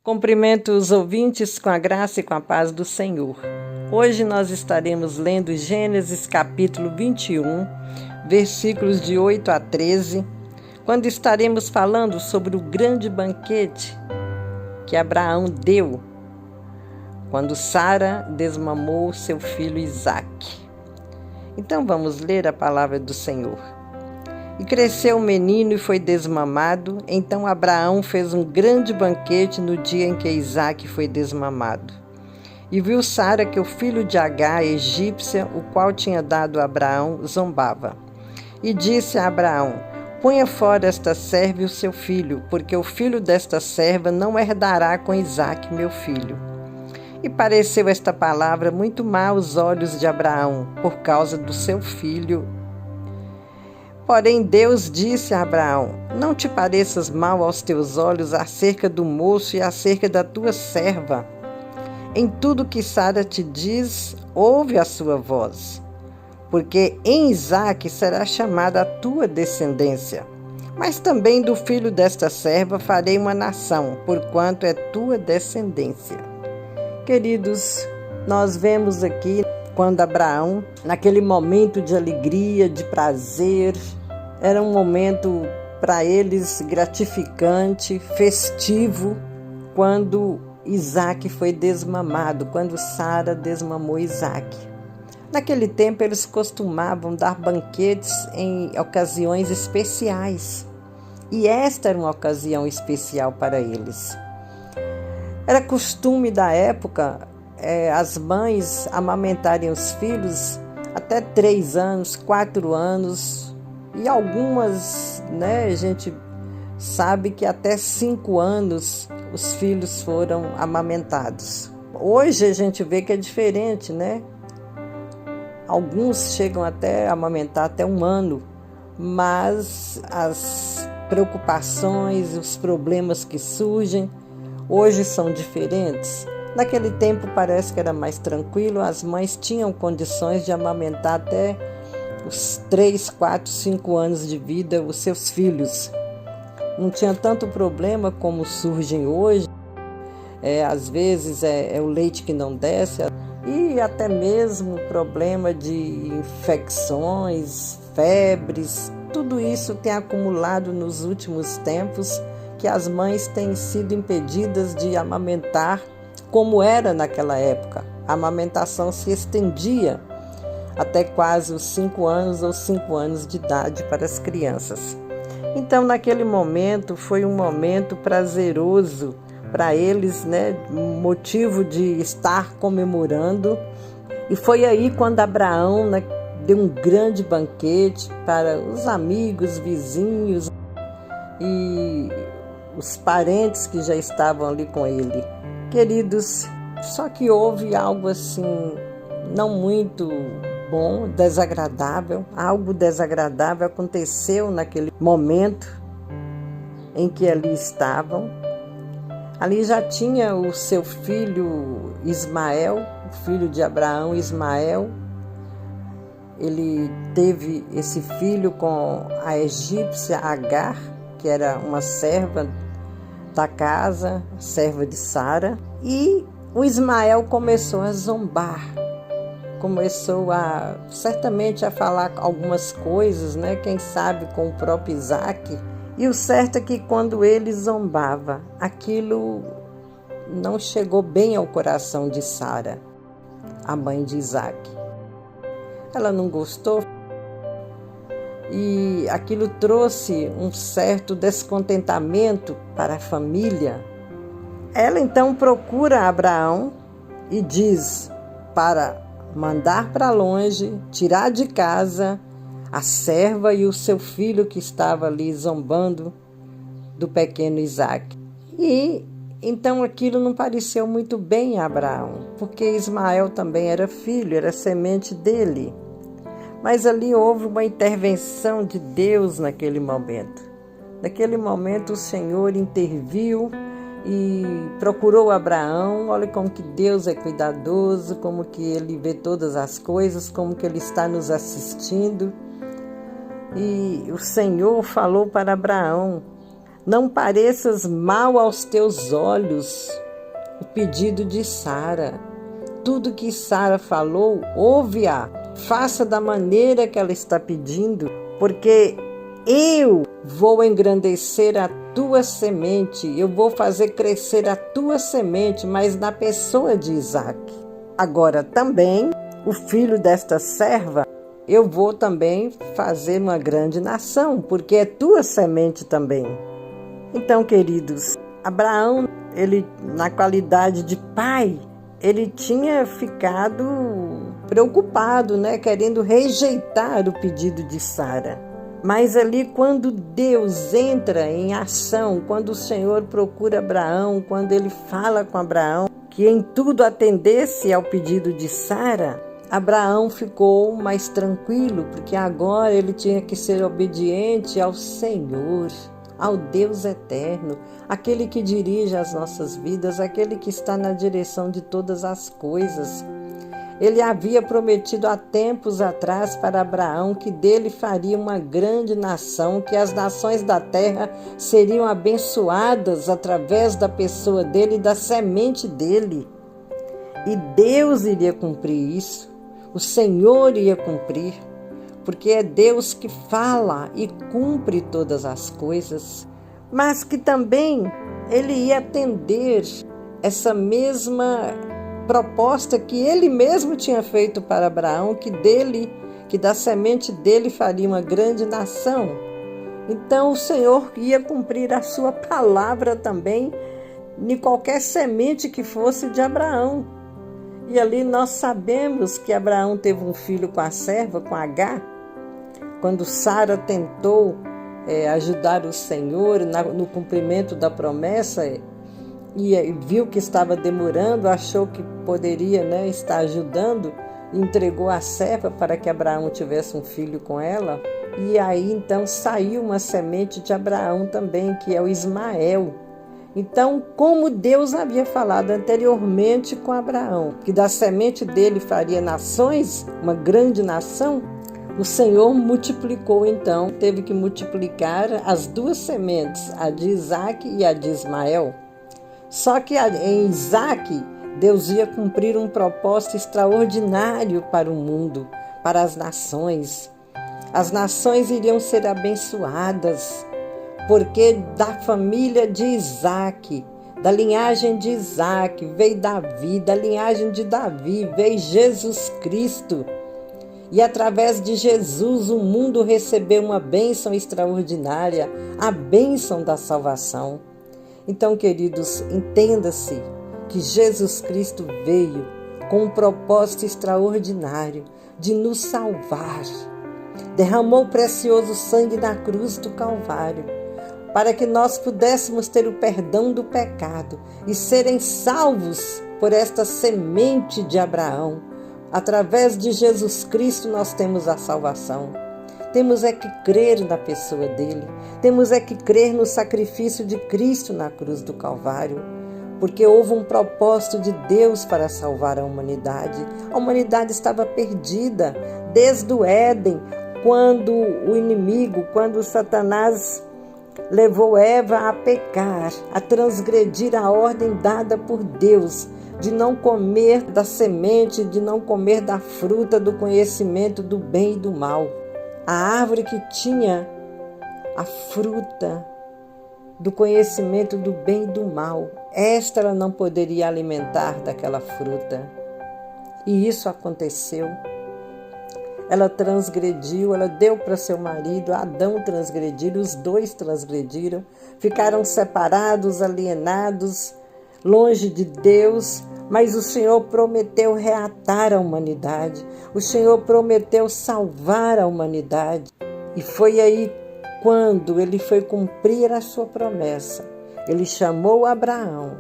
Cumprimento os ouvintes com a graça e com a paz do Senhor. Hoje nós estaremos lendo Gênesis capítulo 21, versículos de 8 a 13, quando estaremos falando sobre o grande banquete que Abraão deu quando Sara desmamou seu filho Isaque. Então vamos ler a palavra do Senhor. E cresceu o menino e foi desmamado. Então Abraão fez um grande banquete no dia em que Isaque foi desmamado. E viu Sara que o filho de Agar, a egípcia, o qual tinha dado a Abraão, zombava. E disse a Abraão: ponha fora esta serva e o seu filho, porque o filho desta serva não herdará com Isaque, meu filho. E pareceu esta palavra muito má aos olhos de Abraão, por causa do seu filho. Porém Deus disse a Abraão: não te pareças mal aos teus olhos acerca do moço e acerca da tua serva. Em tudo que Sara te diz, ouve a sua voz, porque em Isaque será chamada a tua descendência. Mas também do filho desta serva farei uma nação, porquanto é tua descendência. Queridos, nós vemos aqui quando Abraão, naquele momento de alegria, de prazer, era um momento para eles gratificante, festivo, quando Isaque foi desmamado, quando Sara desmamou Isaque. Naquele tempo eles costumavam dar banquetes em ocasiões especiais, e esta era uma ocasião especial para eles. Era costume da época as mães amamentarem os filhos até 3 anos, 4 anos, e algumas, a gente sabe que até 5 anos os filhos foram amamentados. Hoje a gente vê que é diferente, Alguns chegam até a amamentar até 1 ano, mas as preocupações, os problemas que surgem, hoje são diferentes. Naquele tempo parece que era mais tranquilo, as mães tinham condições de amamentar até os 3, 4, 5 anos de vida os seus filhos. Não tinha tanto problema como surgem hoje, às vezes é o leite que não desce, e até mesmo problema de infecções, febres, tudo isso tem acumulado nos últimos tempos, que as mães têm sido impedidas de amamentar como era naquela época. A amamentação se estendia até quase os 5 anos ou 5 anos de idade para as crianças. Então, naquele momento, foi um momento prazeroso para eles, motivo de estar comemorando. E foi aí quando Abraão deu um grande banquete para os amigos, vizinhos e os parentes que já estavam ali com ele. Queridos, só que houve algo assim, não muito bom, desagradável. Algo desagradável aconteceu naquele momento em que ali estavam. Ali já tinha o seu filho Ismael, o filho de Abraão, Ismael. Ele teve esse filho com a egípcia Agar, que era uma serva da casa, serva de Sara, e o Ismael começou a zombar, começou certamente a falar algumas coisas, quem sabe com o próprio Isaque, e o certo é que quando ele zombava, aquilo não chegou bem ao coração de Sara, a mãe de Isaque. Ela não gostou, e aquilo trouxe um certo descontentamento para a família. Ela então procura Abraão e diz para mandar para longe, tirar de casa a serva e o seu filho que estava ali zombando do pequeno Isaque. E então aquilo não pareceu muito bem a Abraão, porque Ismael também era filho, era semente dele. Mas ali houve uma intervenção de Deus naquele momento. Naquele momento o Senhor interviu e procurou Abraão. Olha como que Deus é cuidadoso, como que Ele vê todas as coisas, como que Ele está nos assistindo. E o Senhor falou para Abraão: Não pareças mal aos teus olhos. O pedido de Sara. Tudo que Sara falou, ouve-a. Faça da maneira que ela está pedindo, porque eu vou engrandecer a tua semente, eu vou fazer crescer a tua semente, mas na pessoa de Isaque. Agora também, o filho desta serva, eu vou também fazer uma grande nação, porque é tua semente também. Então, queridos, Abraão, ele, na qualidade de pai, ele tinha ficado preocupado, querendo rejeitar o pedido de Sara. Mas ali, quando Deus entra em ação, quando o Senhor procura Abraão, quando ele fala com Abraão, que em tudo atendesse ao pedido de Sara, Abraão ficou mais tranquilo, porque agora ele tinha que ser obediente ao Senhor, ao Deus eterno, aquele que dirige as nossas vidas, aquele que está na direção de todas as coisas. Ele havia prometido há tempos atrás para Abraão que dele faria uma grande nação, que as nações da terra seriam abençoadas através da pessoa dele e da semente dele. E Deus iria cumprir isso, o Senhor ia cumprir, porque é Deus que fala e cumpre todas as coisas, mas que também ele ia atender essa mesma proposta que ele mesmo tinha feito para Abraão, que da semente dele faria uma grande nação. Então o Senhor ia cumprir a sua palavra também em qualquer semente que fosse de Abraão. E ali nós sabemos que Abraão teve um filho com a serva, com Agar, quando Sara tentou ajudar o Senhor no cumprimento da promessa, e viu que estava demorando, achou que poderia estar ajudando, entregou a serva para que Abraão tivesse um filho com ela. E aí então saiu uma semente de Abraão também, que é o Ismael. Então, como Deus havia falado anteriormente com Abraão, que da semente dele faria nações, uma grande nação, o Senhor multiplicou então, teve que multiplicar as duas sementes, a de Isaque e a de Ismael. Só que em Isaque, Deus ia cumprir um propósito extraordinário para o mundo, para as nações. As nações iriam ser abençoadas, porque da família de Isaque, da linhagem de Isaque, veio Davi, da linhagem de Davi veio Jesus Cristo. E através de Jesus o mundo recebeu uma bênção extraordinária, a bênção da salvação. Então, queridos, entenda-se que Jesus Cristo veio com um propósito extraordinário de nos salvar. Derramou o precioso sangue na cruz do Calvário, para que nós pudéssemos ter o perdão do pecado e serem salvos por esta semente de Abraão. Através de Jesus Cristo nós temos a salvação. Temos é que crer na pessoa dele. Temos é que crer no sacrifício de Cristo na cruz do Calvário. Porque houve um propósito de Deus para salvar a humanidade. A humanidade estava perdida desde o Éden, quando o inimigo, quando Satanás levou Eva a pecar, a transgredir a ordem dada por Deus, de não comer da semente, de não comer da fruta do conhecimento do bem e do mal. A árvore que tinha a fruta do conhecimento do bem e do mal, esta ela não poderia alimentar daquela fruta. E isso aconteceu. Ela transgrediu, ela deu para seu marido, Adão transgrediu, os dois transgrediram, ficaram separados, alienados, longe de Deus, mas o Senhor prometeu reatar a humanidade, o Senhor prometeu salvar a humanidade. E foi aí quando ele foi cumprir a sua promessa. Ele chamou Abraão,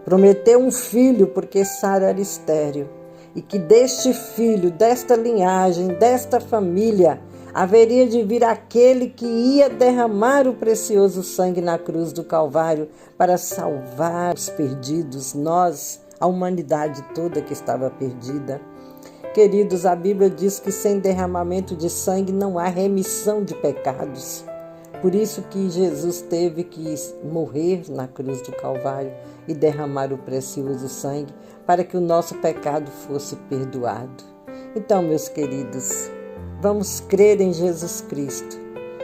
prometeu um filho, porque Sara era estéril, e que deste filho, desta linhagem, desta família, haveria de vir aquele que ia derramar o precioso sangue na cruz do Calvário para salvar os perdidos, nós, a humanidade toda que estava perdida. Queridos, a Bíblia diz que sem derramamento de sangue não há remissão de pecados. Por isso que Jesus teve que morrer na cruz do Calvário e derramar o precioso sangue para que o nosso pecado fosse perdoado. Então, meus queridos, vamos crer em Jesus Cristo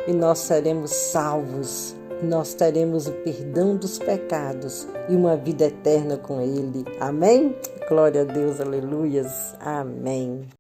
e nós seremos salvos. Nós teremos o perdão dos pecados e uma vida eterna com Ele. Amém? Glória a Deus, aleluias. Amém.